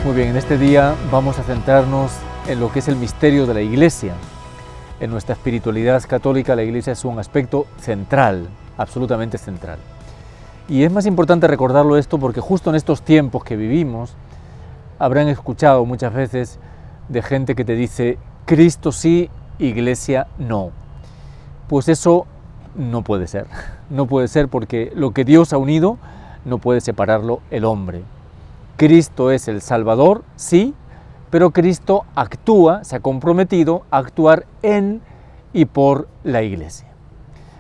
Muy bien, en este día vamos a centrarnos en lo que es el misterio de la Iglesia. En nuestra espiritualidad católica la Iglesia es un aspecto central, absolutamente central. Y es más importante recordarlo esto porque justo en estos tiempos que vivimos habrán escuchado muchas veces de gente que te dice Cristo sí, Iglesia no. Pues eso no puede ser. No puede ser porque lo que Dios ha unido no puede separarlo el hombre. Cristo es el Salvador, sí, pero Cristo actúa, se ha comprometido a actuar en y por la Iglesia.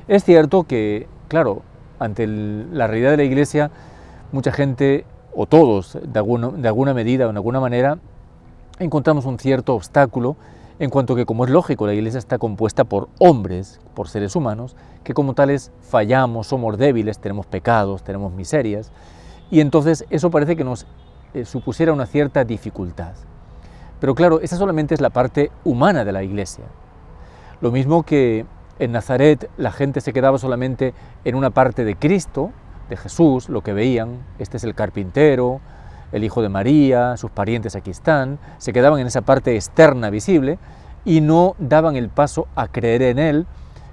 Es cierto que, claro, ante la realidad de la Iglesia, mucha gente, o todos, de alguna medida o de alguna manera, encontramos un cierto obstáculo en cuanto que, como es lógico, la Iglesia está compuesta por hombres, por seres humanos, que como tales fallamos, somos débiles, tenemos pecados, tenemos miserias, y entonces eso parece que nos supusiera una cierta dificultad. Pero claro, esa solamente es la parte humana de la Iglesia. Lo mismo que en Nazaret la gente se quedaba solamente en una parte de Cristo, de Jesús, lo que veían, este es el carpintero, el hijo de María, sus parientes aquí están, se quedaban en esa parte externa visible y no daban el paso a creer en Él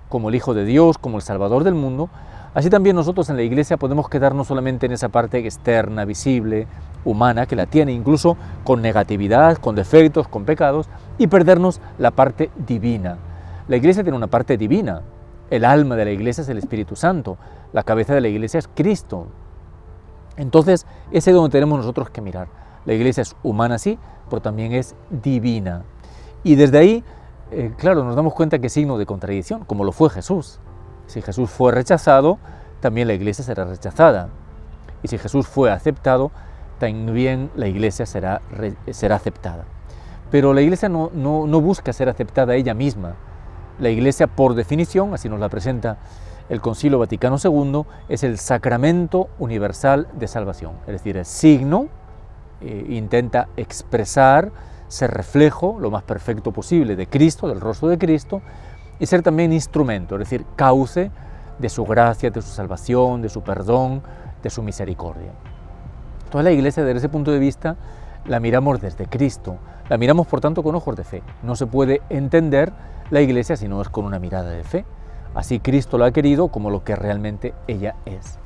como el Hijo de Dios, como el Salvador del mundo. Así también nosotros en la Iglesia podemos quedarnos solamente en esa parte externa, visible, humana, que la tiene incluso con negatividad, con defectos, con pecados, y perdernos la parte divina. La Iglesia tiene una parte divina. El alma de la Iglesia es el Espíritu Santo. La cabeza de la Iglesia es Cristo. Entonces, ese es donde tenemos nosotros que mirar. La Iglesia es humana, sí, pero también es divina. Y desde ahí, claro, nos damos cuenta que es signo de contradicción, como lo fue Jesús. Si Jesús fue rechazado, también la Iglesia será rechazada. Y si Jesús fue aceptado, también la Iglesia será aceptada. Pero la Iglesia no busca ser aceptada ella misma. La Iglesia, por definición, así nos la presenta el Concilio Vaticano II, es el sacramento universal de salvación. Es decir, es signo, intenta expresar, ser reflejo lo más perfecto posible de Cristo, del rostro de Cristo, y ser también instrumento, es decir, cauce de su gracia, de su salvación, de su perdón, de su misericordia. Toda la Iglesia, desde ese punto de vista, la miramos desde Cristo, la miramos por tanto con ojos de fe. No se puede entender la Iglesia si no es con una mirada de fe. Así Cristo la ha querido como lo que realmente ella es.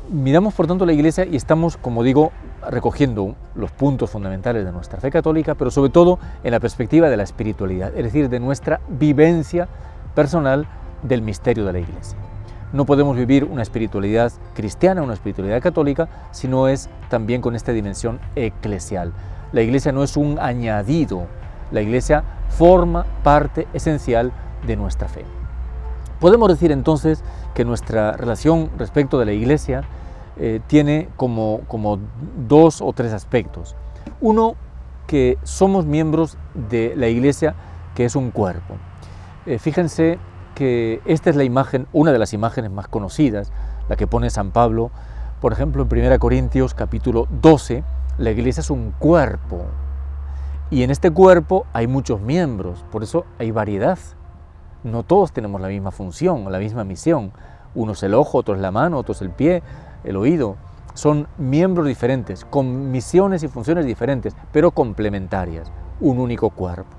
Miramos por tanto la Iglesia y estamos, como digo, recogiendo los puntos fundamentales de nuestra fe católica, pero sobre todo en la perspectiva de la espiritualidad, es decir, de nuestra vivencia personal del misterio de la Iglesia. No podemos vivir una espiritualidad cristiana, una espiritualidad católica, si no es también con esta dimensión eclesial. La Iglesia no es un añadido, la Iglesia forma parte esencial de nuestra fe. Podemos decir entonces que nuestra relación respecto de la Iglesia tiene como dos o tres aspectos. Uno, que somos miembros de la Iglesia, que es un cuerpo. Fíjense que esta es la imagen, una de las imágenes más conocidas, la que pone San Pablo, por ejemplo, en 1 Corintios capítulo 12, la Iglesia es un cuerpo. Y en este cuerpo hay muchos miembros, por eso hay variedad. No todos tenemos la misma función, la misma misión. Uno es el ojo, otro es la mano, otro es el pie, el oído. Son miembros diferentes, con misiones y funciones diferentes, pero complementarias. Un único cuerpo.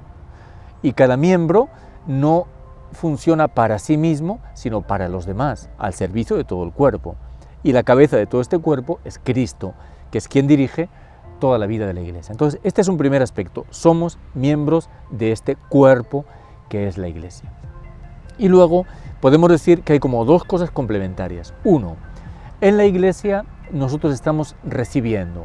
Y cada miembro no funciona para sí mismo, sino para los demás, al servicio de todo el cuerpo. Y la cabeza de todo este cuerpo es Cristo, que es quien dirige toda la vida de la Iglesia. Entonces, este es un primer aspecto. Somos miembros de este cuerpo que es la Iglesia. Y luego podemos decir que hay como dos cosas complementarias. Uno, en la Iglesia nosotros estamos recibiendo,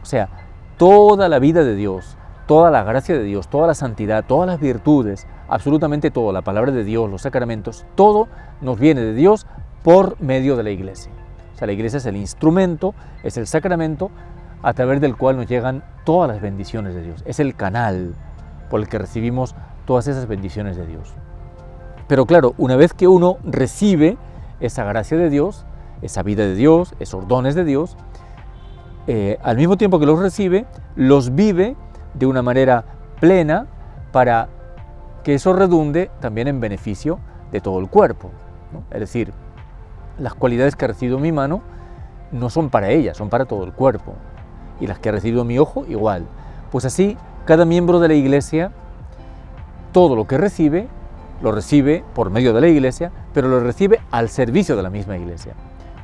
o sea, toda la vida de Dios, toda la gracia de Dios, toda la santidad, todas las virtudes, absolutamente todo, la palabra de Dios, los sacramentos, todo nos viene de Dios por medio de la Iglesia. O sea, la Iglesia es el instrumento, es el sacramento a través del cual nos llegan todas las bendiciones de Dios. Es el canal por el que recibimos todas esas bendiciones de Dios. Pero claro, una vez que uno recibe esa gracia de Dios, esa vida de Dios, esos dones de Dios, al mismo tiempo que los recibe, los vive de una manera plena para que eso redunde también en beneficio de todo el cuerpo, ¿no? Es decir, las cualidades que ha recibido mi mano no son para ella, son para todo el cuerpo. y las que ha recibido mi ojo, igual. Pues así, cada miembro de la Iglesia, todo lo que recibe, lo recibe por medio de la Iglesia, pero lo recibe al servicio de la misma Iglesia.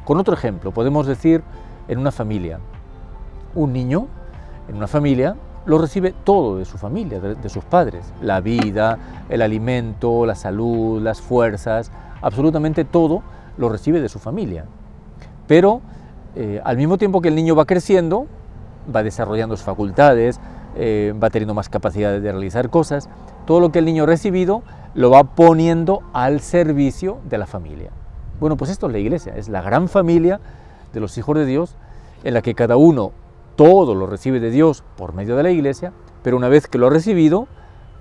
Con otro ejemplo, podemos decir en una familia, un niño en una familia lo recibe todo de su familia, de sus padres, la vida, el alimento, la salud, las fuerzas, absolutamente todo lo recibe de su familia. Pero al mismo tiempo que el niño va creciendo, va desarrollando sus facultades, va teniendo más capacidad de realizar cosas, todo lo que el niño ha recibido lo va poniendo al servicio de la familia. Bueno, pues esto es la Iglesia, es la gran familia de los hijos de Dios, en la que cada uno todo lo recibe de Dios por medio de la Iglesia, pero una vez que lo ha recibido,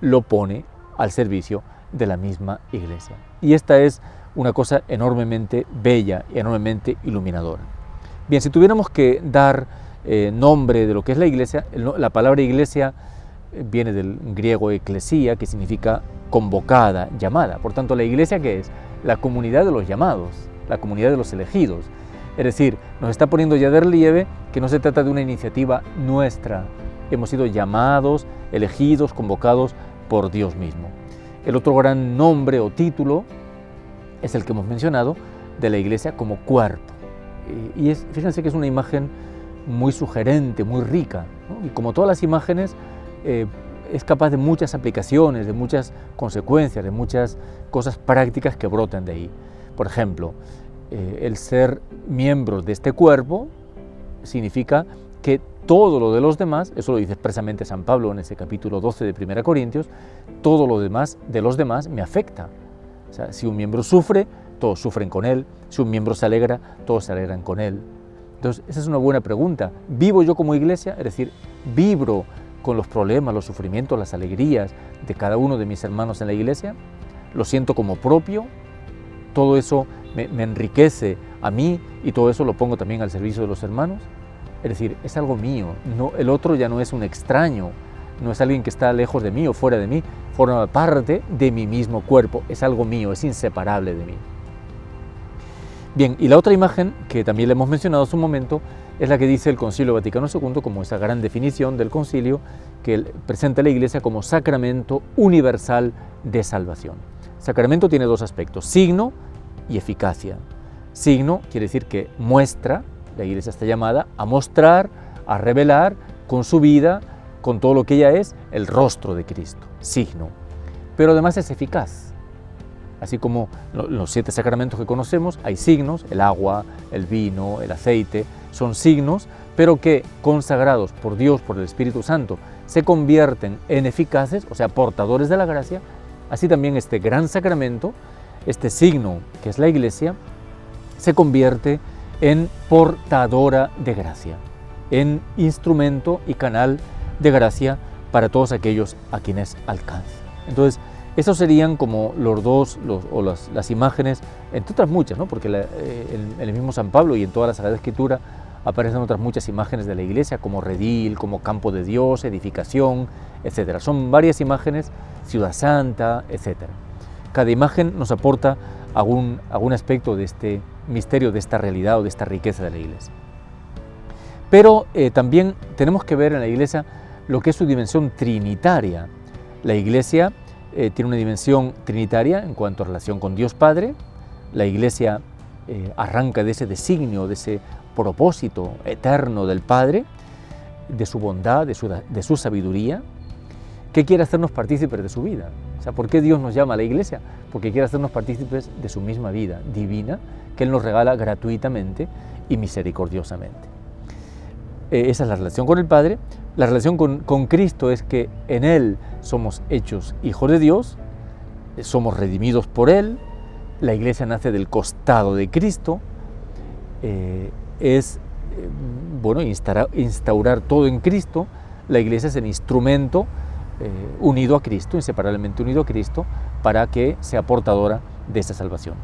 lo pone al servicio de la misma Iglesia. Y esta es una cosa enormemente bella y enormemente iluminadora. Bien, si tuviéramos que dar nombre de lo que es la Iglesia, la palabra Iglesia viene del griego eclesía, que significa convocada, llamada. Por tanto, la Iglesia, ¿qué es? La comunidad de los llamados, la comunidad de los elegidos. Es decir, nos está poniendo ya de relieve que no se trata de una iniciativa nuestra. Hemos sido llamados, elegidos, convocados por Dios mismo. El otro gran nombre o título es el que hemos mencionado, de la Iglesia como cuerpo. Y fíjense que es una imagen muy sugerente, muy rica, ¿no? Y como todas las imágenes, es capaz de muchas aplicaciones, de muchas consecuencias, de muchas cosas prácticas que brotan de ahí. Por ejemplo, el ser miembros de este cuerpo significa que todo lo de los demás, eso lo dice expresamente San Pablo en ese capítulo 12 de 1 Corintios, todo lo demás de los demás me afecta. O sea, si un miembro sufre, todos sufren con él. Si un miembro se alegra, todos se alegran con él. Entonces, esa es una buena pregunta. ¿Vivo yo como Iglesia? Es decir, ¿vibro con los problemas, los sufrimientos, las alegrías de cada uno de mis hermanos en la Iglesia? ¿Lo siento como propio? ¿Todo eso me enriquece a mí y todo eso lo pongo también al servicio de los hermanos? Es decir, es algo mío. No, el otro ya no es un extraño, no es alguien que está lejos de mí o fuera de mí, forma parte de mi mismo cuerpo, es algo mío, es inseparable de mí. Bien, y la otra imagen, que también le hemos mencionado hace un momento, es la que dice el Concilio Vaticano II, como esa gran definición del concilio, que presenta a la Iglesia como sacramento universal de salvación. Sacramento tiene dos aspectos, signo y eficacia. Signo quiere decir que muestra, la Iglesia está llamada a mostrar, a revelar con su vida, con todo lo que ella es, el rostro de Cristo, signo. Pero además es eficaz. Así como los 7 sacramentos que conocemos, hay signos, el agua, el vino, el aceite, son signos, pero que consagrados por Dios, por el Espíritu Santo, se convierten en eficaces, o sea, portadores de la gracia. Así también este gran sacramento, este signo que es la Iglesia, se convierte en portadora de gracia, en instrumento y canal de gracia para todos aquellos a quienes alcanza. Entonces, esos serían como las imágenes, entre otras muchas, ¿no? Porque en el mismo San Pablo y en toda la Sagrada Escritura aparecen otras muchas imágenes de la Iglesia, como redil, como campo de Dios, edificación, etc. Son varias imágenes, ciudad santa, etc. Cada imagen nos aporta algún aspecto de este misterio, de esta realidad o de esta riqueza de la Iglesia. Pero también tenemos que ver en la Iglesia lo que es su dimensión trinitaria. La Iglesia tiene una dimensión trinitaria en cuanto a relación con Dios Padre. La Iglesia arranca de ese designio, de ese propósito eterno del Padre, de su bondad, de su sabiduría, que quiere hacernos partícipes de su vida. O sea, ¿por qué Dios nos llama a la Iglesia? Porque quiere hacernos partícipes de su misma vida divina, que Él nos regala gratuitamente y misericordiosamente. Esa es la relación con el Padre. La relación con Cristo es que en Él somos hechos hijos de Dios, somos redimidos por Él, la Iglesia nace del costado de Cristo, instaurar todo en Cristo. La Iglesia es el instrumento unido a Cristo, inseparablemente unido a Cristo, para que sea portadora de esa salvación.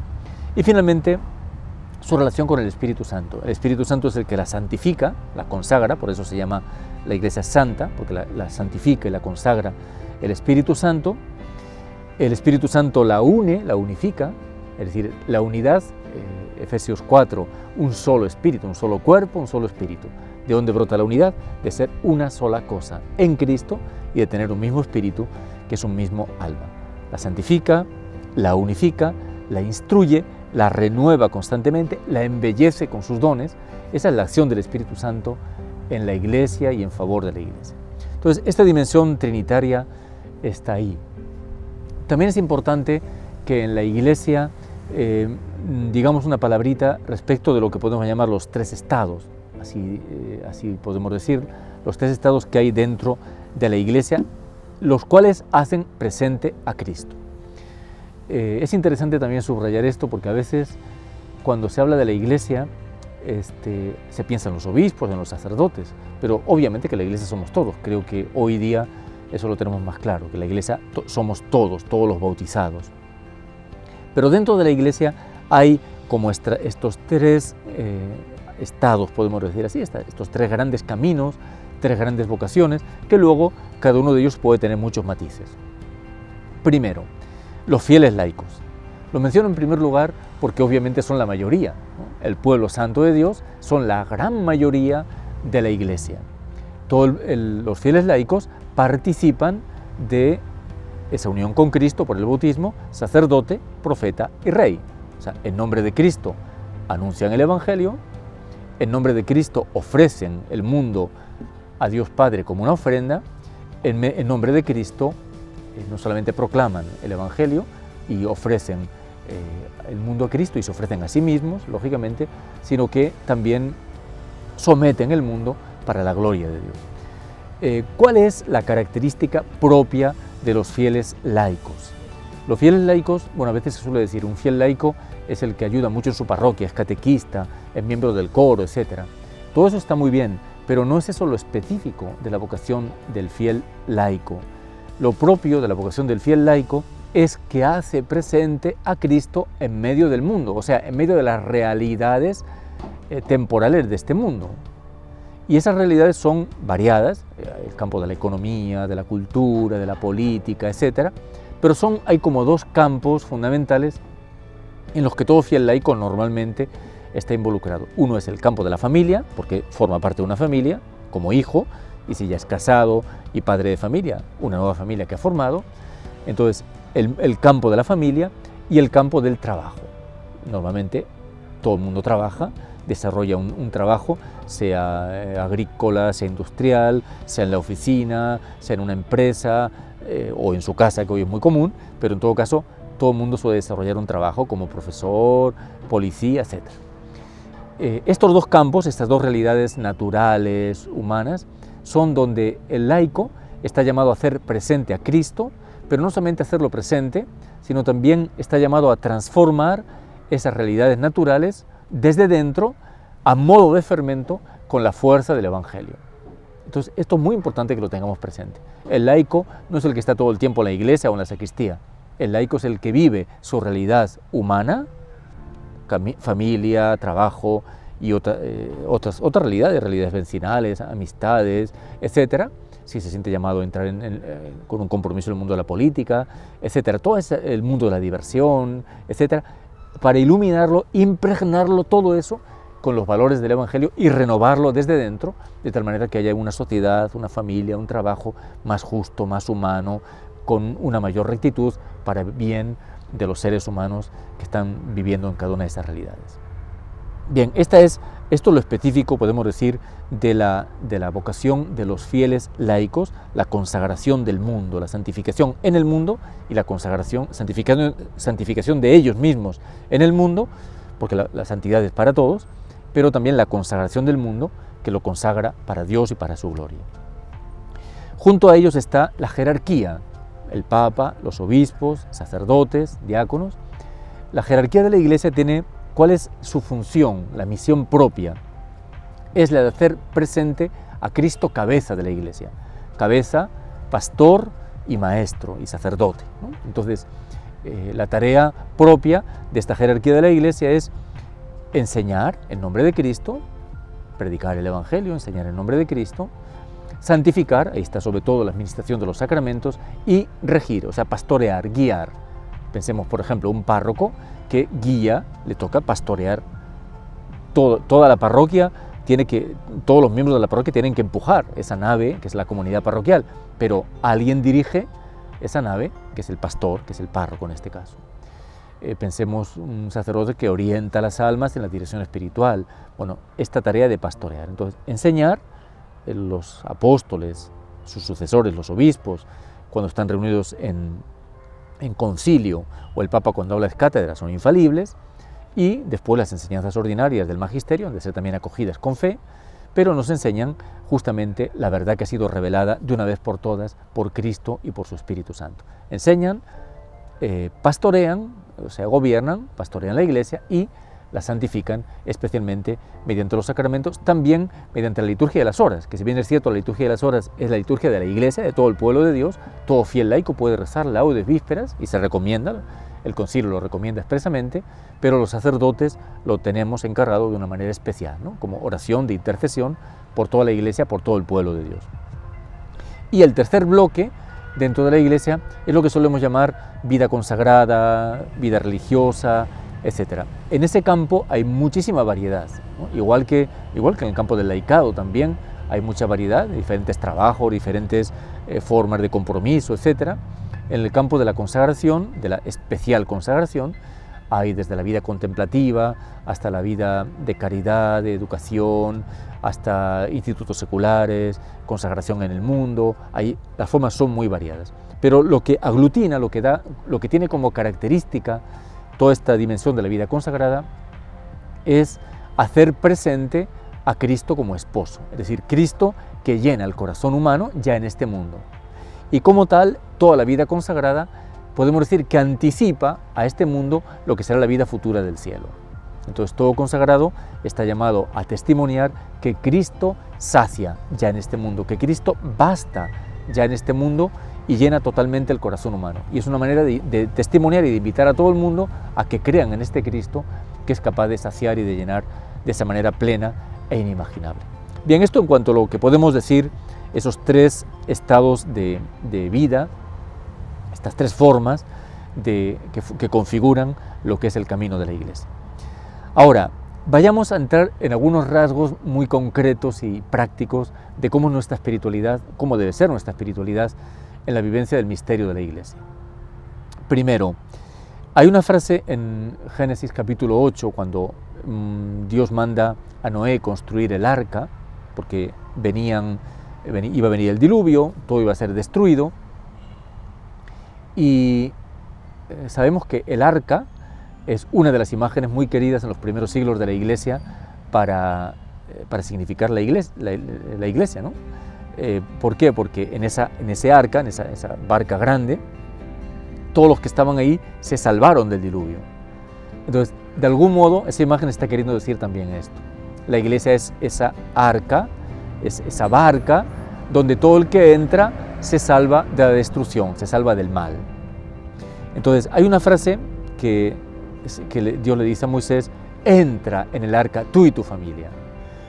Y finalmente, su relación con el Espíritu Santo. El Espíritu Santo es el que la santifica, la consagra, por eso se llama la Iglesia Santa, porque la santifica y la consagra el Espíritu Santo. El Espíritu Santo la une, la unifica, es decir, la unidad, Efesios 4, un solo espíritu, un solo cuerpo, un solo espíritu. ¿De dónde brota la unidad? De ser una sola cosa en Cristo y de tener un mismo espíritu, que es un mismo alma. La santifica, la unifica, la instruye, la renueva constantemente, la embellece con sus dones. Esa es la acción del Espíritu Santo en la Iglesia y en favor de la Iglesia. Entonces, esta dimensión trinitaria está ahí. También es importante que en la Iglesia digamos una palabrita respecto de lo que podemos llamar los tres estados, así podemos decir, los tres estados que hay dentro de la Iglesia, los cuales hacen presente a Cristo. Es interesante también subrayar esto porque a veces cuando se habla de la Iglesia se piensa en los obispos, en los sacerdotes, pero obviamente que la Iglesia somos todos. Creo que hoy día eso lo tenemos más claro, que la Iglesia somos todos los bautizados. Pero dentro de la Iglesia hay como estos tres estados, podemos decir así, estos tres grandes caminos, tres grandes vocaciones, que luego cada uno de ellos puede tener muchos matices. Primero, los fieles laicos. Lo menciono en primer lugar porque obviamente son la mayoría, ¿no? El pueblo santo de Dios son la gran mayoría de la Iglesia. Los fieles laicos participan de esa unión con Cristo por el bautismo, sacerdote, profeta y rey. O sea, en nombre de Cristo anuncian el Evangelio, en nombre de Cristo ofrecen el mundo a Dios Padre como una ofrenda, en nombre de Cristo no solamente proclaman el Evangelio y ofrecen el mundo a Cristo y se ofrecen a sí mismos, lógicamente, sino que también someten el mundo para la gloria de Dios. ¿Cuál es la característica propia de los fieles laicos? Los fieles laicos, bueno, a veces se suele decir, un fiel laico es el que ayuda mucho en su parroquia, es catequista, es miembro del coro, etc. Todo eso está muy bien, pero no es eso lo específico de la vocación del fiel laico. Lo propio de la vocación del fiel laico es que hace presente a Cristo en medio del mundo, o sea, en medio de las realidades temporales de este mundo. Y esas realidades son variadas, el campo de la economía, de la cultura, de la política, etc. Pero hay como dos campos fundamentales en los que todo fiel laico normalmente está involucrado. Uno es el campo de la familia, porque forma parte de una familia, como hijo, y si ya es casado y padre de familia, una nueva familia que ha formado. Entonces, el campo de la familia y el campo del trabajo. Normalmente todo el mundo trabaja, desarrolla un trabajo, sea agrícola, sea industrial, sea en la oficina, sea en una empresa o en su casa, que hoy es muy común, pero en todo caso todo el mundo suele desarrollar un trabajo como profesor, policía, etc. Estos dos campos, estas dos realidades naturales, humanas, son donde el laico está llamado a hacer presente a Cristo, pero no solamente a hacerlo presente, sino también está llamado a transformar esas realidades naturales desde dentro, a modo de fermento, con la fuerza del Evangelio. Entonces, esto es muy importante que lo tengamos presente. El laico no es el que está todo el tiempo en la iglesia o en la sacristía. El laico es el que vive su realidad humana, familia, trabajo y otras realidades vecinales, amistades, etcétera. Si se siente llamado a entrar con un compromiso en el mundo de la política, etcétera. Todo el mundo de la diversión, etcétera, para iluminarlo, impregnarlo todo eso con los valores del Evangelio y renovarlo desde dentro, de tal manera que haya una sociedad, una familia, un trabajo más justo, más humano, con una mayor rectitud para el bien de los seres humanos que están viviendo en cada una de esas realidades. Bien, esto es lo específico, podemos decir, de la vocación de los fieles laicos, la consagración del mundo, la santificación en el mundo y la santificación de ellos mismos en el mundo, porque la santidad es para todos, pero también la consagración del mundo, que lo consagra para Dios y para su gloria. Junto a ellos está la jerarquía, el Papa, los obispos, sacerdotes, diáconos. La jerarquía de la Iglesia tiene, ¿cuál es su función, la misión propia? Es la de hacer presente a Cristo cabeza de la Iglesia. Cabeza, pastor y maestro y sacerdote, ¿no? Entonces, la tarea propia de esta jerarquía de la Iglesia es enseñar en nombre de Cristo, predicar el Evangelio, enseñar en nombre de Cristo, santificar, ahí está sobre todo la administración de los sacramentos, y regir, o sea, pastorear, guiar. Pensemos, por ejemplo, un párroco que guía, le toca pastorear toda la parroquia todos los miembros de la parroquia tienen que empujar esa nave, que es la comunidad parroquial, pero alguien dirige esa nave, que es el pastor, que es el párroco en este caso. Pensemos un sacerdote que orienta las almas en la dirección espiritual. Bueno, esta tarea de pastorear. Entonces, enseñar, los apóstoles, sus sucesores, los obispos, cuando están reunidos en concilio, o el Papa cuando habla de cátedra, son infalibles, y después las enseñanzas ordinarias del magisterio han de ser también acogidas con fe, pero nos enseñan justamente la verdad que ha sido revelada de una vez por todas por Cristo y por su Espíritu Santo. Enseñan, pastorean, o sea, gobiernan, pastorean la Iglesia y la santifican, especialmente mediante los sacramentos, también mediante la liturgia de las horas, que si bien es cierto la liturgia de las horas es la liturgia de la Iglesia, de todo el pueblo de Dios, todo fiel laico puede rezar laudes vísperas y se recomienda, el concilio lo recomienda expresamente, pero los sacerdotes lo tenemos encargado de una manera especial, ¿no? Como oración de intercesión por toda la Iglesia, por todo el pueblo de Dios. Y el tercer bloque dentro de la Iglesia es lo que solemos llamar vida consagrada, vida religiosa, etc. En ese campo hay muchísima variedad, ¿no? Igual que en el campo del laicado también hay mucha variedad, diferentes trabajos, diferentes formas de compromiso, etc. En el campo de la consagración, de la especial consagración, hay desde la vida contemplativa hasta la vida de caridad, de educación, hasta institutos seculares, consagración en el mundo. Las formas son muy variadas. Pero lo que aglutina, lo que tiene como característica toda esta dimensión de la vida consagrada es hacer presente a Cristo como esposo, es decir, Cristo que llena el corazón humano ya en este mundo. Y como tal, toda la vida consagrada podemos decir que anticipa a este mundo lo que será la vida futura del cielo. Entonces todo consagrado está llamado a testimoniar que Cristo sacia ya en este mundo, que Cristo basta ya en este mundo y llena totalmente el corazón humano. Y es una manera de testimoniar y de invitar a todo el mundo a que crean en este Cristo que es capaz de saciar y de llenar de esa manera plena e inimaginable. Bien, esto en cuanto a lo que podemos decir, esos tres estados de vida, estas tres formas que configuran lo que es el camino de la Iglesia. Ahora, vayamos a entrar en algunos rasgos muy concretos y prácticos de cómo nuestra espiritualidad, cómo debe ser nuestra espiritualidad en la vivencia del misterio de la Iglesia. Primero, hay una frase en Génesis capítulo 8, cuando Dios manda a Noé construir el arca, porque iba a venir el diluvio, todo iba a ser destruido, y sabemos que el arca es una de las imágenes muy queridas en los primeros siglos de la Iglesia para significar la iglesia, ¿no? ¿Por qué? Porque en ese arca, en esa barca grande, todos los que estaban ahí se salvaron del diluvio. Entonces, de algún modo, esa imagen está queriendo decir también esto. La Iglesia es esa arca, es esa barca donde todo el que entra se salva de la destrucción, se salva del mal. Entonces, hay una frase que Dios le dice a Moisés: entra en el arca tú y tu familia.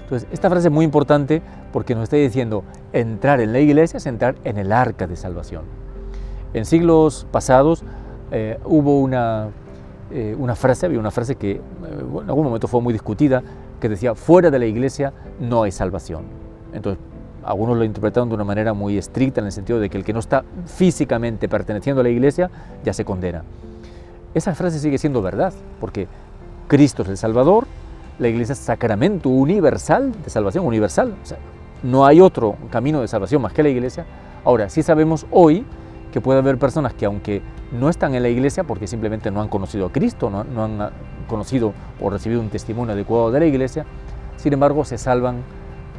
Entonces, esta frase es muy importante porque nos está diciendo entrar en la Iglesia es entrar en el arca de salvación. En siglos pasados hubo había una frase que en algún momento fue muy discutida, que decía: fuera de la Iglesia no hay salvación. Entonces, algunos lo interpretaron de una manera muy estricta, en el sentido de que el que no está físicamente perteneciendo a la Iglesia ya se condena. Esa frase sigue siendo verdad, porque Cristo es el Salvador, la Iglesia es sacramento universal de salvación, universal. O sea, no hay otro camino de salvación más que la Iglesia. Ahora, sí sabemos hoy que puede haber personas que, aunque no están en la Iglesia porque simplemente no han conocido a Cristo, no han conocido o recibido un testimonio adecuado de la Iglesia, sin embargo se salvan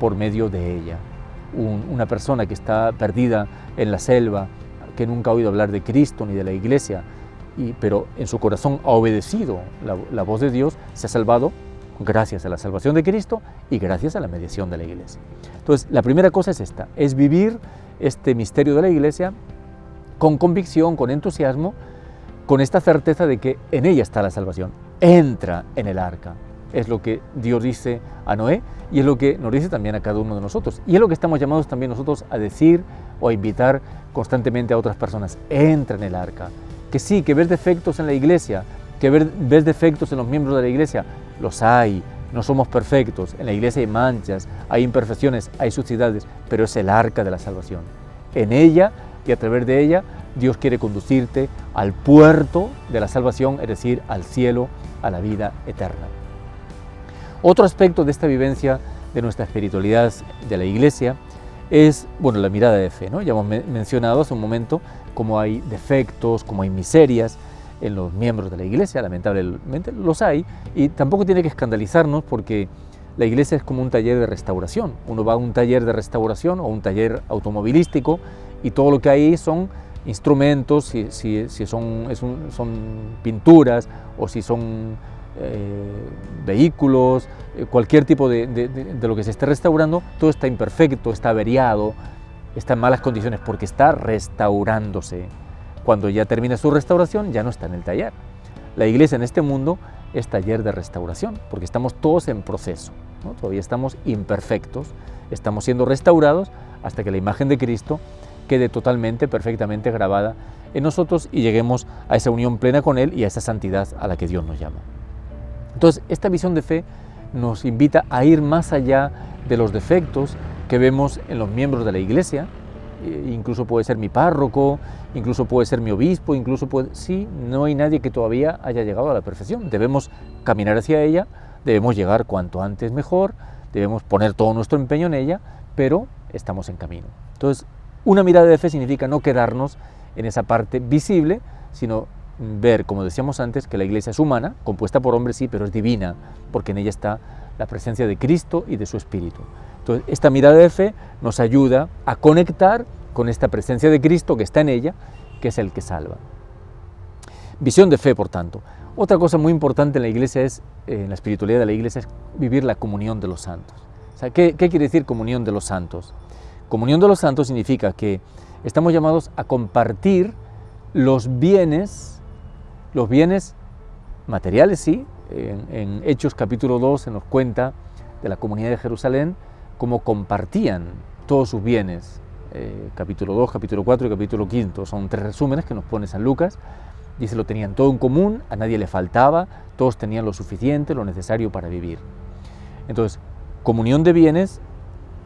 por medio de ella. Una persona que está perdida en la selva, que nunca ha oído hablar de Cristo ni de la Iglesia, pero en su corazón ha obedecido la voz de Dios, se ha salvado gracias a la salvación de Cristo y gracias a la mediación de la Iglesia. Entonces, la primera cosa es esta, es vivir este misterio de la Iglesia con convicción, con entusiasmo, con esta certeza de que en ella está la salvación. Entra en el arca. Es lo que Dios dice a Noé y es lo que nos dice también a cada uno de nosotros. Y es lo que estamos llamados también nosotros a decir o a invitar constantemente a otras personas. Entra en el arca. Que sí, que ves defectos en la Iglesia, que ves defectos en los miembros de la Iglesia, los hay, No somos perfectos, en la iglesia hay manchas, hay imperfecciones, hay suciedades, pero es el arca de la salvación. En ella y a través de ella, Dios quiere conducirte al puerto de la salvación, es decir, al cielo, a la vida eterna. Otro aspecto de esta vivencia de nuestra espiritualidad de la iglesia es, bueno, la mirada de fe, ¿no? Ya hemos mencionado hace un momento cómo hay defectos, cómo hay miserias en los miembros de la iglesia, lamentablemente los hay, y tampoco tiene que escandalizarnos porque la iglesia es como un taller de restauración. Uno va a un taller de restauración o un taller automovilístico y todo lo que hay son instrumentos, si son pinturas o si son vehículos, cualquier tipo de lo que se esté restaurando, todo está imperfecto, está averiado, está en malas condiciones porque está restaurándose. Cuando ya termina su restauración, ya no está en el taller. La iglesia en este mundo es taller de restauración, porque estamos todos en proceso, ¿no? Todavía estamos imperfectos, estamos siendo restaurados hasta que la imagen de Cristo quede totalmente, perfectamente grabada en nosotros y lleguemos a esa unión plena con Él y a esa santidad a la que Dios nos llama. Entonces, esta visión de fe nos invita a ir más allá de los defectos que vemos en los miembros de la iglesia. Incluso puede ser mi párroco, incluso puede ser mi obispo, sí, no hay nadie que todavía haya llegado a la perfección. Debemos caminar hacia ella, debemos llegar cuanto antes mejor, debemos poner todo nuestro empeño en ella, pero estamos en camino. Entonces, una mirada de fe significa no quedarnos en esa parte visible, sino ver, como decíamos antes, que la iglesia es humana, compuesta por hombres, sí, pero es divina, porque en ella está la presencia de Cristo y de su Espíritu. Entonces, esta mirada de fe nos ayuda a conectar con esta presencia de Cristo que está en ella, que es el que salva. Visión de fe, por tanto. Otra cosa muy importante en la iglesia en la espiritualidad de la iglesia, es vivir la comunión de los santos. O sea, ¿qué quiere decir comunión de los santos? Comunión de los santos significa que estamos llamados a compartir los bienes materiales, sí. En Hechos capítulo 2 se nos cuenta de la comunidad de Jerusalén, cómo compartían todos sus bienes. Capítulo 2, capítulo 4 y capítulo 5, son 3 resúmenes que nos pone San Lucas. Dice, lo tenían todo en común, a nadie le faltaba, todos tenían lo suficiente, lo necesario para vivir. Entonces, comunión de bienes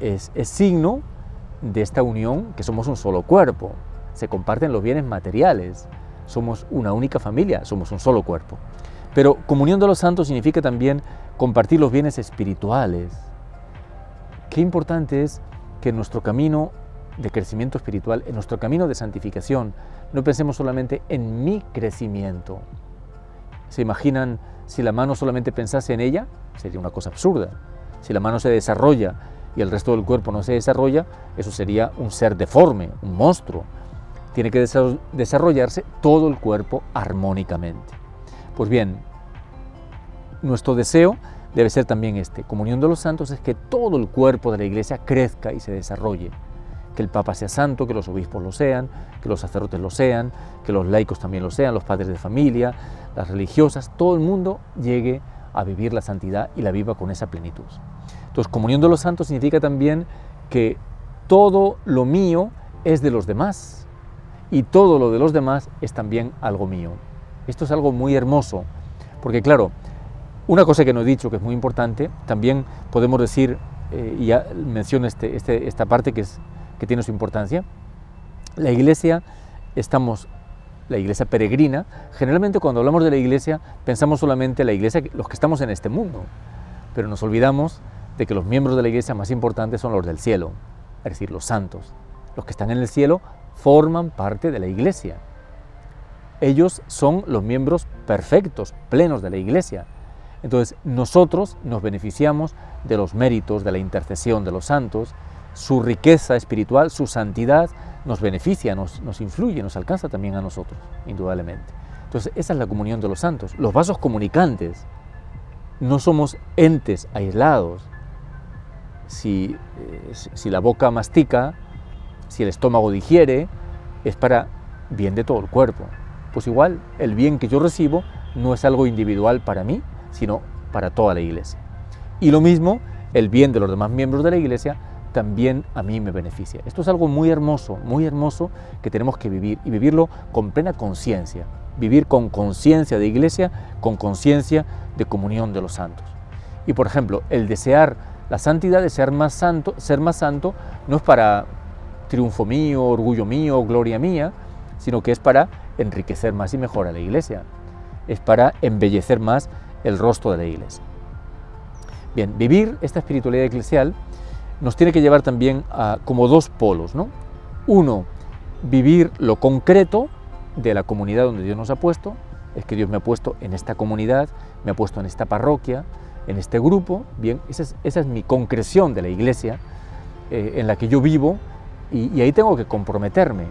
es signo de esta unión, que somos un solo cuerpo. Se comparten los bienes materiales, somos una única familia, somos un solo cuerpo. Pero comunión de los santos significa también compartir los bienes espirituales. Qué importante es que en nuestro camino de crecimiento espiritual, en nuestro camino de santificación, no pensemos solamente en mi crecimiento. ¿Se imaginan si la mano solamente pensase en ella? Sería una cosa absurda. Si la mano se desarrolla y el resto del cuerpo no se desarrolla, eso sería un ser deforme, un monstruo. Tiene que desarrollarse todo el cuerpo armónicamente. Pues bien, nuestro deseo debe ser también comunión de los santos, es que todo el cuerpo de la iglesia crezca y se desarrolle. Que el Papa sea santo, que los obispos lo sean, que los sacerdotes lo sean, que los laicos también lo sean, los padres de familia, las religiosas, todo el mundo llegue a vivir la santidad y la viva con esa plenitud. Entonces, comunión de los santos significa también que todo lo mío es de los demás y todo lo de los demás es también algo mío. Esto es algo muy hermoso, porque claro, una cosa que no he dicho que es muy importante, también podemos decir, y ya menciono esta parte que tiene su importancia, la iglesia peregrina. Generalmente cuando hablamos de la iglesia pensamos solamente en la iglesia, los que estamos en este mundo, pero nos olvidamos de que los miembros de la iglesia más importantes son los del cielo, es decir, los santos. Los que están en el cielo forman parte de la iglesia. Ellos son los miembros perfectos, plenos de la iglesia. Entonces nosotros nos beneficiamos de los méritos, de la intercesión de los santos. Su riqueza espiritual, su santidad nos beneficia, nos influye, nos alcanza también a nosotros, indudablemente. Entonces esa es la comunión de los santos. Los vasos comunicantes, no somos entes aislados. Si la boca mastica, si el estómago digiere, es para bien de todo el cuerpo. Pues igual, el bien que yo recibo no es algo individual para mí, sino para toda la iglesia. Y lo mismo, el bien de los demás miembros de la iglesia también a mí me beneficia. Esto es algo muy hermoso que tenemos que vivir y vivirlo con plena conciencia. Vivir con conciencia de iglesia, con conciencia de comunión de los santos. Y por ejemplo, el desear la santidad, de ser más santo, no es para triunfo mío, orgullo mío, gloria mía, sino que es para enriquecer más y mejor a la Iglesia, es para embellecer más el rostro de la Iglesia. Bien, vivir esta espiritualidad eclesial nos tiene que llevar también a como dos polos, ¿no? Uno, vivir lo concreto de la comunidad donde Dios nos ha puesto. Es que Dios me ha puesto en esta comunidad, me ha puesto en esta parroquia, en este grupo. Bien, esa es mi concreción de la Iglesia en la que yo vivo, y ahí tengo que comprometerme,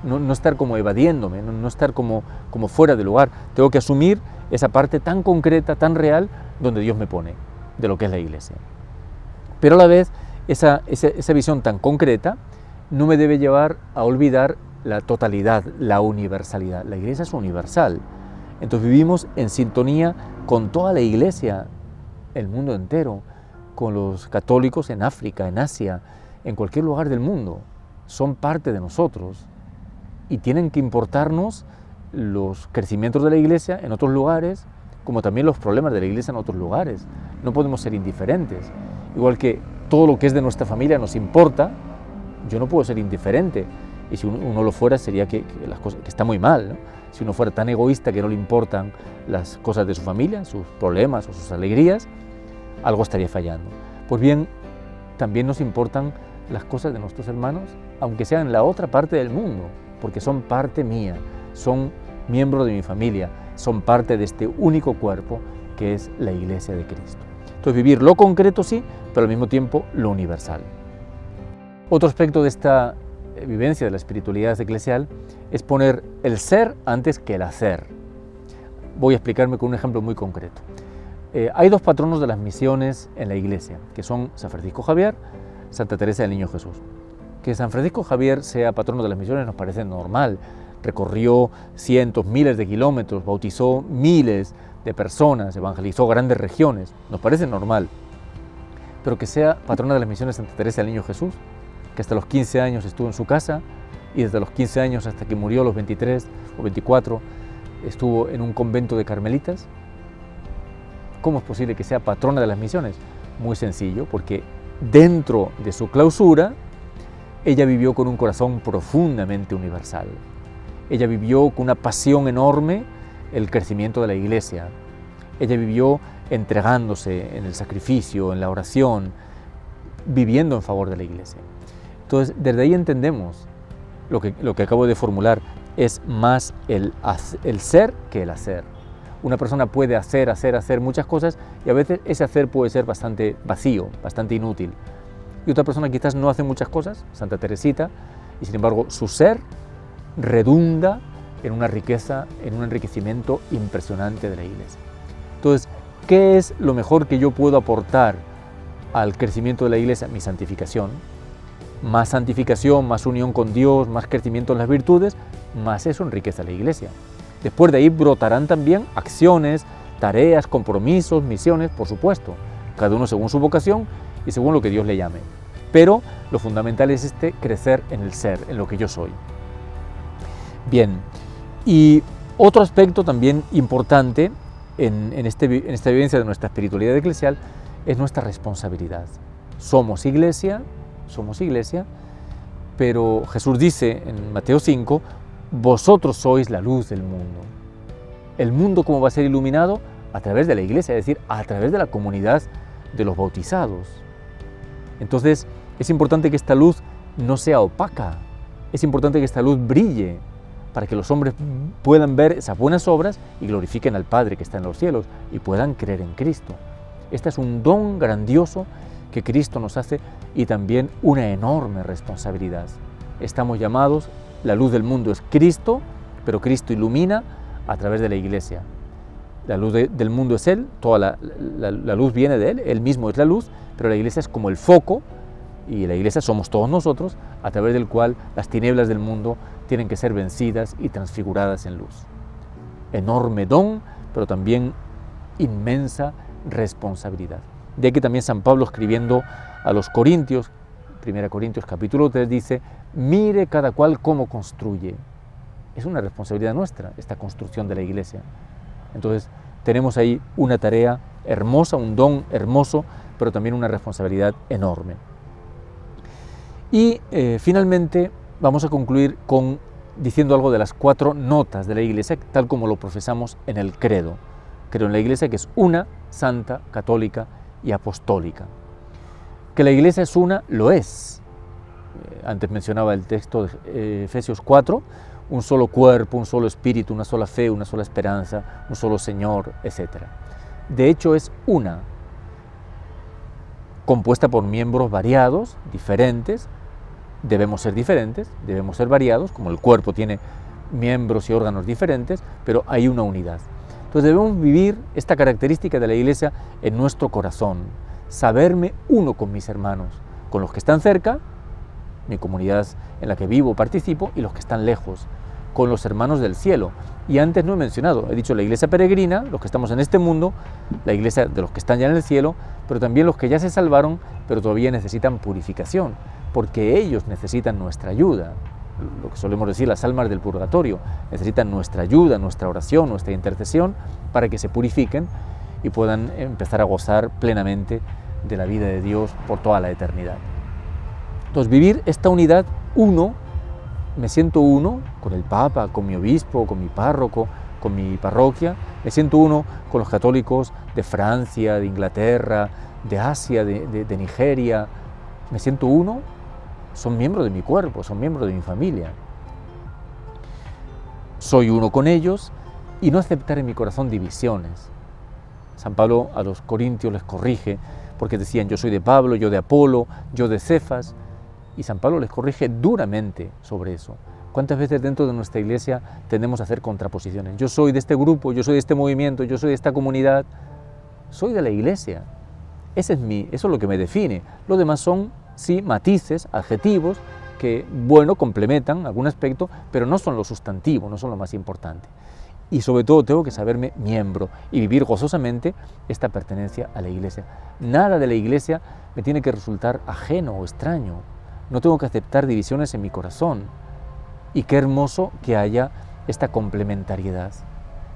no estar como evadiéndome, no estar como fuera de lugar. Tengo que asumir esa parte tan concreta, tan real, donde Dios me pone, de lo que es la Iglesia. Pero a la vez, esa visión tan concreta no me debe llevar a olvidar la totalidad, la universalidad. La Iglesia es universal. Entonces vivimos en sintonía con toda la Iglesia, el mundo entero, con los católicos en África, en Asia, en cualquier lugar del mundo. Son parte de nosotros y tienen que importarnos los crecimientos de la Iglesia en otros lugares, como también los problemas de la Iglesia en otros lugares. No podemos ser indiferentes. Igual que todo lo que es de nuestra familia nos importa, yo no puedo ser indiferente. Y si uno lo fuera, sería que está muy mal, ¿no? Si uno fuera tan egoísta que no le importan las cosas de su familia, sus problemas o sus alegrías, algo estaría fallando. Pues bien, también nos importan las cosas de nuestros hermanos, aunque sean en la otra parte del mundo, porque son parte mía, son miembros de mi familia, son parte de este único cuerpo que es la Iglesia de Cristo. Entonces, vivir lo concreto sí, pero al mismo tiempo lo universal. Otro aspecto de esta vivencia de la espiritualidad eclesial es poner el ser antes que el hacer. Voy a explicarme con un ejemplo muy concreto. Hay dos patronos de las misiones en la Iglesia, que son San Francisco Javier, Santa Teresa del Niño Jesús. Que San Francisco Javier sea patrono de las misiones nos parece normal. Recorrió cientos, miles de kilómetros, bautizó miles de personas, evangelizó grandes regiones, nos parece normal. Pero que sea patrona de las misiones Santa Teresa del Niño Jesús, que hasta los 15 años estuvo en su casa y desde los 15 años hasta que murió a los 23 o 24 estuvo en un convento de carmelitas. ¿Cómo es posible que sea patrona de las misiones? Muy sencillo, porque dentro de su clausura ella vivió con un corazón profundamente universal. Ella vivió con una pasión enorme el crecimiento de la Iglesia. Ella vivió entregándose en el sacrificio, en la oración, viviendo en favor de la Iglesia. Entonces, desde ahí entendemos lo que acabo de formular, es más el ser que el hacer. Una persona puede hacer muchas cosas y a veces ese hacer puede ser bastante vacío, bastante inútil. Y otra persona quizás no hace muchas cosas, Santa Teresita, y sin embargo su ser redunda en una riqueza, en un enriquecimiento impresionante de la Iglesia. Entonces, ¿qué es lo mejor que yo puedo aportar al crecimiento de la Iglesia? Mi santificación. Más santificación, más unión con Dios, más crecimiento en las virtudes, más eso enriquece a la Iglesia. Después de ahí brotarán también acciones, tareas, compromisos, misiones, por supuesto, cada uno según su vocación y según lo que Dios le llame. Pero lo fundamental es crecer en el ser, en lo que yo soy. Bien, y otro aspecto también importante en esta vivencia de nuestra espiritualidad eclesial es nuestra responsabilidad. Somos iglesia, pero Jesús dice en Mateo 5, vosotros sois la luz del mundo. ¿El mundo cómo va a ser iluminado? A través de la Iglesia, es decir, a través de la comunidad de los bautizados. Entonces, es importante que esta luz no sea opaca, es importante que esta luz brille para que los hombres puedan ver esas buenas obras y glorifiquen al Padre que está en los cielos y puedan creer en Cristo. Este es un don grandioso que Cristo nos hace y también una enorme responsabilidad. Estamos llamados, la luz del mundo es Cristo, pero Cristo ilumina a través de la Iglesia. La luz del mundo es Él, toda la luz viene de Él mismo es la luz, pero la Iglesia es como el foco y la Iglesia somos todos nosotros, a través del cual las tinieblas del mundo tienen que ser vencidas y transfiguradas en luz. Enorme don, pero también inmensa responsabilidad. De ahí que también San Pablo, escribiendo a los Corintios, 1 Corintios capítulo 3, dice, mire cada cual cómo construye. Es una responsabilidad nuestra, esta construcción de la Iglesia. Entonces, tenemos ahí una tarea hermosa, un don hermoso, pero también una responsabilidad enorme. Y finalmente vamos a concluir diciendo algo de las 4 notas de la Iglesia, tal como lo profesamos en el credo. Creo en la Iglesia que es una, santa, católica y apostólica. Que la Iglesia es una, lo es. Antes mencionaba el texto de Efesios 4, un solo cuerpo, un solo espíritu, una sola fe, una sola esperanza, un solo Señor, etc. De hecho es una, compuesta por miembros variados, diferentes. Debemos ser diferentes, debemos ser variados, como el cuerpo tiene miembros y órganos diferentes, pero hay una unidad. Entonces debemos vivir esta característica de la Iglesia en nuestro corazón, saberme uno con mis hermanos, con los que están cerca, mi comunidad en la que vivo, participo, y los que están lejos, con los hermanos del cielo. Y antes no he mencionado, he dicho la Iglesia peregrina, los que estamos en este mundo, la Iglesia de los que están ya en el cielo, pero también los que ya se salvaron, pero todavía necesitan purificación, porque ellos necesitan nuestra ayuda. Lo que solemos decir, las almas del purgatorio, necesitan nuestra ayuda, nuestra oración, nuestra intercesión, para que se purifiquen y puedan empezar a gozar plenamente de la vida de Dios por toda la eternidad. Entonces, vivir esta unidad, uno, me siento uno con el Papa, con mi obispo, con mi párroco, con mi parroquia, me siento uno con los católicos de Francia, de Inglaterra, de Asia, de Nigeria, me siento uno, son miembros de mi cuerpo, son miembros de mi familia. Soy uno con ellos y no aceptar en mi corazón divisiones. San Pablo a los corintios les corrige porque decían yo soy de Pablo, yo de Apolo, yo de Cefas, y San Pablo les corrige duramente sobre eso. ¿Cuántas veces dentro de nuestra iglesia tendemos a hacer contraposiciones? Yo soy de este grupo, yo soy de este movimiento, yo soy de esta comunidad, soy de la iglesia. Eso es lo que me define. Lo demás son, sí, matices, adjetivos, que, bueno, complementan algún aspecto, pero no son lo sustantivo, no son lo más importante. Y sobre todo tengo que saberme miembro y vivir gozosamente esta pertenencia a la iglesia. Nada de la iglesia me tiene que resultar ajeno o extraño. No tengo que aceptar divisiones en mi corazón. Y qué hermoso que haya esta complementariedad.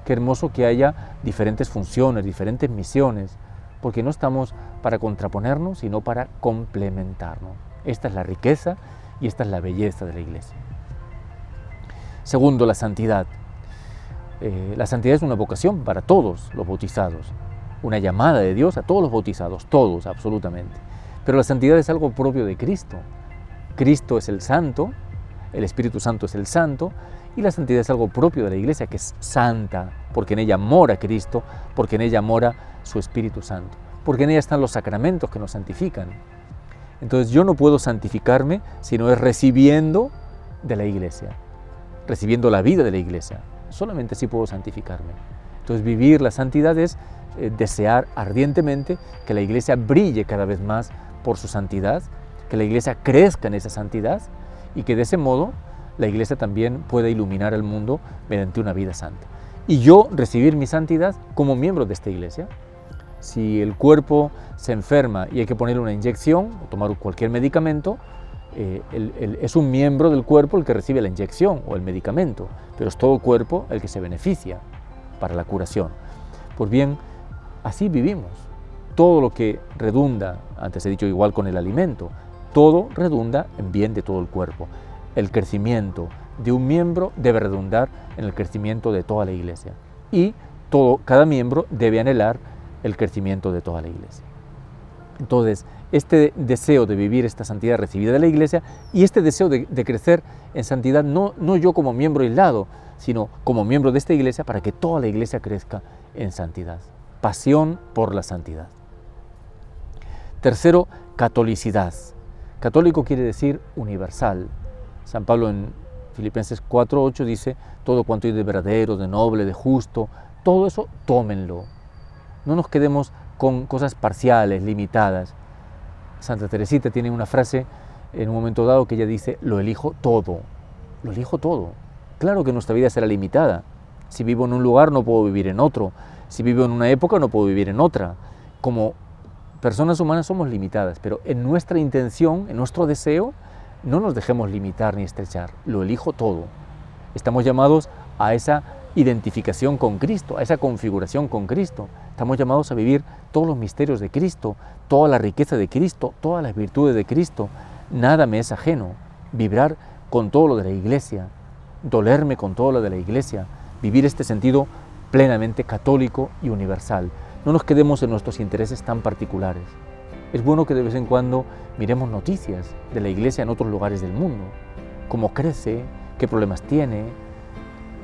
Qué hermoso que haya diferentes funciones, diferentes misiones, porque no estamos para contraponernos, sino para complementarnos. Esta es la riqueza y esta es la belleza de la iglesia. Segundo, la santidad. La santidad es una vocación para todos los bautizados, una llamada de Dios a todos los bautizados, todos, absolutamente. Pero la santidad es algo propio de Cristo. Cristo es el santo, el Espíritu Santo es el santo, y la santidad es algo propio de la iglesia, que es santa, porque en ella mora Cristo, porque en ella mora su Espíritu Santo, porque en ella están los sacramentos que nos santifican. Entonces yo no puedo santificarme si no es recibiendo de la iglesia, recibiendo la vida de la iglesia. Solamente así puedo santificarme. Entonces vivir la santidad es desear ardientemente que la iglesia brille cada vez más por su santidad, que la iglesia crezca en esa santidad y que de ese modo la iglesia también pueda iluminar al mundo mediante una vida santa. Y yo recibir mi santidad como miembro de esta iglesia. Si el cuerpo se enferma y hay que ponerle una inyección o tomar cualquier medicamento, es un miembro del cuerpo el que recibe la inyección o el medicamento, pero es todo el cuerpo el que se beneficia para la curación. Pues bien, así vivimos. Todo lo que redunda, antes he dicho igual con el alimento, todo redunda en bien de todo el cuerpo. El crecimiento de un miembro debe redundar en el crecimiento de toda la iglesia. Y cada miembro debe anhelar el crecimiento de toda la iglesia. Entonces, este deseo de vivir esta santidad recibida de la iglesia y este deseo de crecer en santidad, no yo como miembro aislado, sino como miembro de esta iglesia para que toda la iglesia crezca en santidad. Pasión por la santidad. Tercero, catolicidad. Católico quiere decir universal. San Pablo en Filipenses 4:8 dice, todo cuanto hay de verdadero, de noble, de justo, todo eso tómenlo. No nos quedemos con cosas parciales, limitadas. Santa Teresita tiene una frase en un momento dado que ella dice, lo elijo todo, lo elijo todo. Claro que nuestra vida será limitada. Si vivo en un lugar no puedo vivir en otro. Si vivo en una época no puedo vivir en otra. Como personas humanas somos limitadas, pero en nuestra intención, en nuestro deseo, no nos dejemos limitar ni estrechar. Lo elijo todo. Estamos llamados a esa identificación con Cristo, a esa configuración con Cristo. Estamos llamados a vivir todos los misterios de Cristo, toda la riqueza de Cristo, todas las virtudes de Cristo. Nada me es ajeno. Vibrar con todo lo de la Iglesia, dolerme con todo lo de la Iglesia, vivir este sentido plenamente católico y universal. No nos quedemos en nuestros intereses tan particulares. Es bueno que de vez en cuando miremos noticias de la Iglesia en otros lugares del mundo, cómo crece, qué problemas tiene.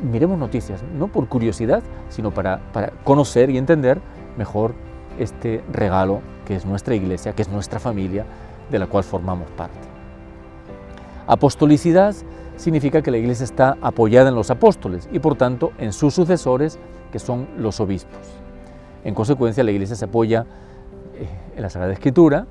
Miremos noticias, no por curiosidad, sino para conocer y entender mejor este regalo que es nuestra Iglesia, que es nuestra familia, de la cual formamos parte. Apostolicidad significa que la Iglesia está apoyada en los apóstoles y por tanto en sus sucesores, que son los obispos. En consecuencia, la Iglesia se apoya en la Sagrada Escritura,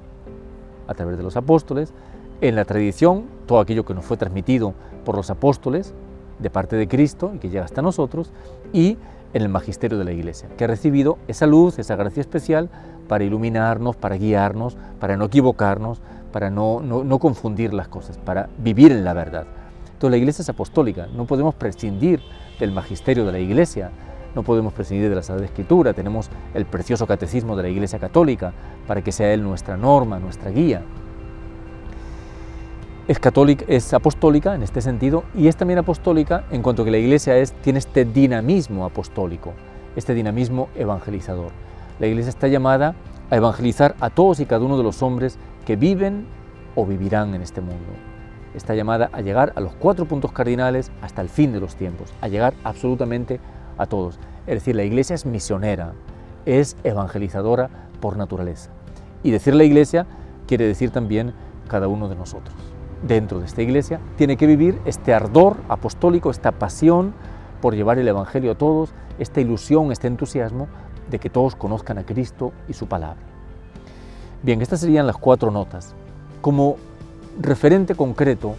a través de los apóstoles, en la tradición, todo aquello que nos fue transmitido por los apóstoles, de parte de Cristo y que llega hasta nosotros, y en el magisterio de la Iglesia, que ha recibido esa luz, esa gracia especial para iluminarnos, para guiarnos, para no equivocarnos, para no confundir las cosas, para vivir en la verdad. Entonces la Iglesia es apostólica, no podemos prescindir del magisterio de la Iglesia, no podemos prescindir de la Sagrada Escritura, tenemos el precioso catecismo de la Iglesia Católica para que sea él nuestra norma, nuestra guía. Es apostólica en este sentido y es también apostólica en cuanto que la Iglesia tiene este dinamismo apostólico, este dinamismo evangelizador. La Iglesia está llamada a evangelizar a todos y cada uno de los hombres que viven o vivirán en este mundo. Está llamada a llegar a los 4 puntos cardinales hasta el fin de los tiempos, a llegar absolutamente a todos. Es decir, la Iglesia es misionera, es evangelizadora por naturaleza. Y decir la Iglesia quiere decir también cada uno de nosotros. Dentro de esta Iglesia tiene que vivir este ardor apostólico, esta pasión por llevar el Evangelio a todos, esta ilusión, este entusiasmo de que todos conozcan a Cristo y su palabra. Bien, estas serían las 4 notas. Como referente concreto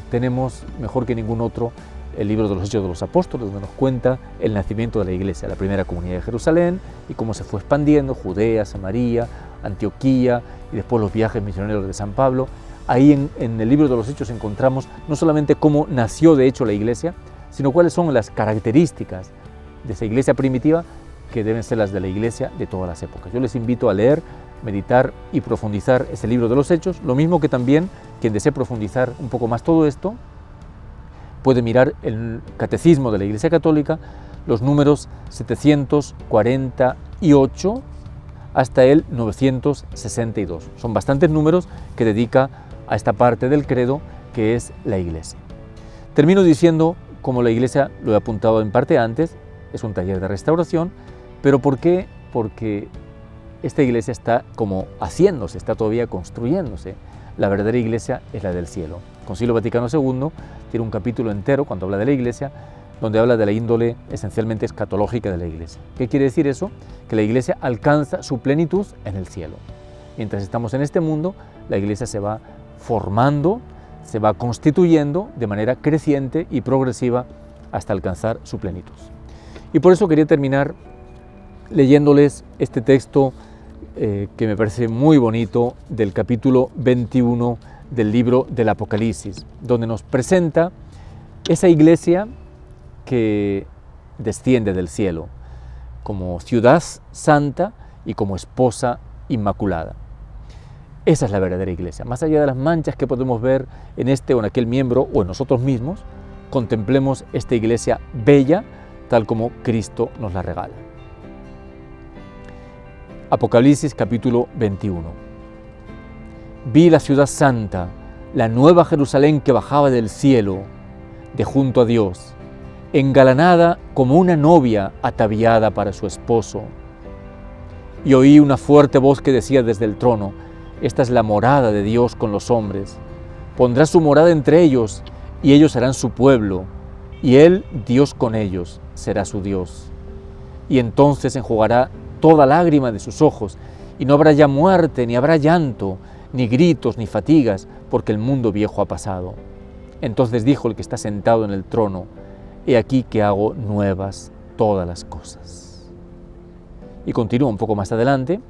tenemos, mejor que ningún otro, el libro de los Hechos de los Apóstoles, donde nos cuenta el nacimiento de la Iglesia, la primera comunidad de Jerusalén y cómo se fue expandiendo, Judea, Samaria, Antioquía y después los viajes misioneros de San Pablo. Ahí en el libro de los Hechos encontramos no solamente cómo nació de hecho la Iglesia, sino cuáles son las características de esa Iglesia primitiva que deben ser las de la Iglesia de todas las épocas. Yo les invito a leer, meditar y profundizar ese libro de los Hechos, lo mismo que también quien desee profundizar un poco más todo esto, puede mirar el Catecismo de la Iglesia Católica, los números 748 hasta el 962. Son bastantes números que dedica a esta parte del credo que es la Iglesia. Termino diciendo, como la Iglesia, lo he apuntado en parte antes, es un taller de restauración, pero ¿por qué? Porque esta Iglesia está como haciéndose, está todavía construyéndose. La verdadera Iglesia es la del cielo. El Concilio Vaticano II tiene un capítulo entero cuando habla de la Iglesia, donde habla de la índole esencialmente escatológica de la Iglesia. ¿Qué quiere decir eso? Que la Iglesia alcanza su plenitud en el cielo. Mientras estamos en este mundo, la Iglesia se va formando, se va constituyendo de manera creciente y progresiva hasta alcanzar su plenitud. Y por eso quería terminar leyéndoles este texto que me parece muy bonito del capítulo 21 del libro del Apocalipsis, donde nos presenta esa Iglesia que desciende del cielo como ciudad santa y como esposa inmaculada. Esa es la verdadera Iglesia. Más allá de las manchas que podemos ver en este o en aquel miembro o en nosotros mismos, contemplemos esta Iglesia bella tal como Cristo nos la regala. Apocalipsis capítulo 21. Vi la ciudad santa, la nueva Jerusalén que bajaba del cielo, de junto a Dios, engalanada como una novia ataviada para su esposo. Y oí una fuerte voz que decía desde el trono: esta es la morada de Dios con los hombres. Pondrá su morada entre ellos, y ellos serán su pueblo, y Él, Dios con ellos, será su Dios. Y entonces enjugará toda lágrima de sus ojos, y no habrá ya muerte, ni habrá llanto, ni gritos, ni fatigas, porque el mundo viejo ha pasado. Entonces dijo el que está sentado en el trono: he aquí que hago nuevas todas las cosas. Y continúa un poco más adelante: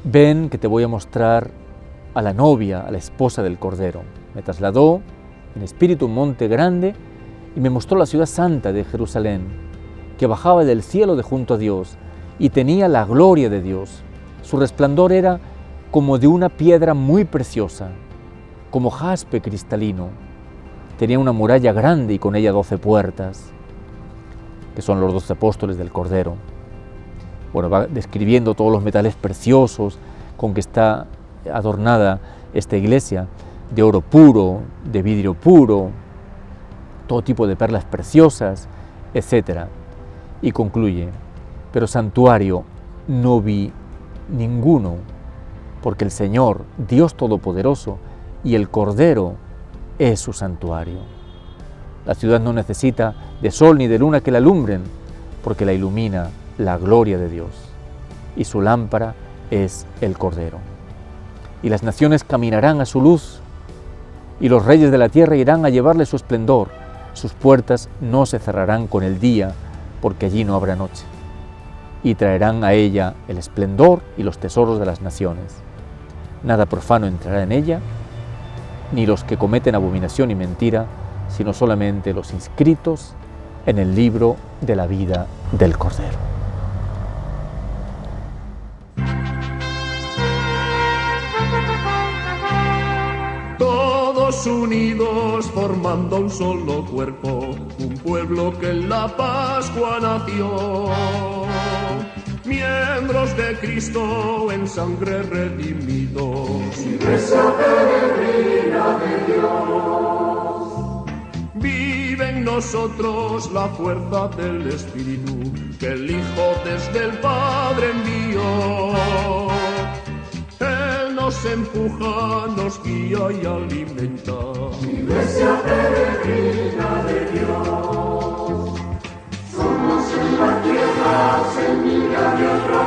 ven que te voy a mostrar a la novia, a la esposa del Cordero. Me trasladó en espíritu un monte grande y me mostró la ciudad santa de Jerusalén, que bajaba del cielo de junto a Dios y tenía la gloria de Dios. Su resplandor era como de una piedra muy preciosa, como jaspe cristalino. Tenía una muralla grande y con ella 12 puertas, que son los 12 apóstoles del Cordero. Bueno, va describiendo todos los metales preciosos con que está adornada esta iglesia, de oro puro, de vidrio puro, todo tipo de perlas preciosas, etc. Y concluye: pero santuario no vi ninguno, porque el Señor, Dios Todopoderoso, y el Cordero es su santuario. La ciudad no necesita de sol ni de luna que la alumbren, porque la ilumina la gloria de Dios, y su lámpara es el Cordero. Y las naciones caminarán a su luz, y los reyes de la tierra irán a llevarle su esplendor. Sus puertas no se cerrarán con el día, porque allí no habrá noche. Y traerán a ella el esplendor y los tesoros de las naciones. Nada profano entrará en ella, ni los que cometen abominación y mentira, sino solamente los inscritos en el libro de la vida del Cordero. Todos unidos formando un solo cuerpo, un pueblo que en la Pascua nació. Miembros de Cristo en sangre redimidos, Iglesia peregrina de Dios. Vive en nosotros la fuerza del Espíritu que el Hijo desde el Padre envió. Él nos empuja, nos guía y alimenta. Iglesia peregrina de Dios. Somos en la tierra semilla de otro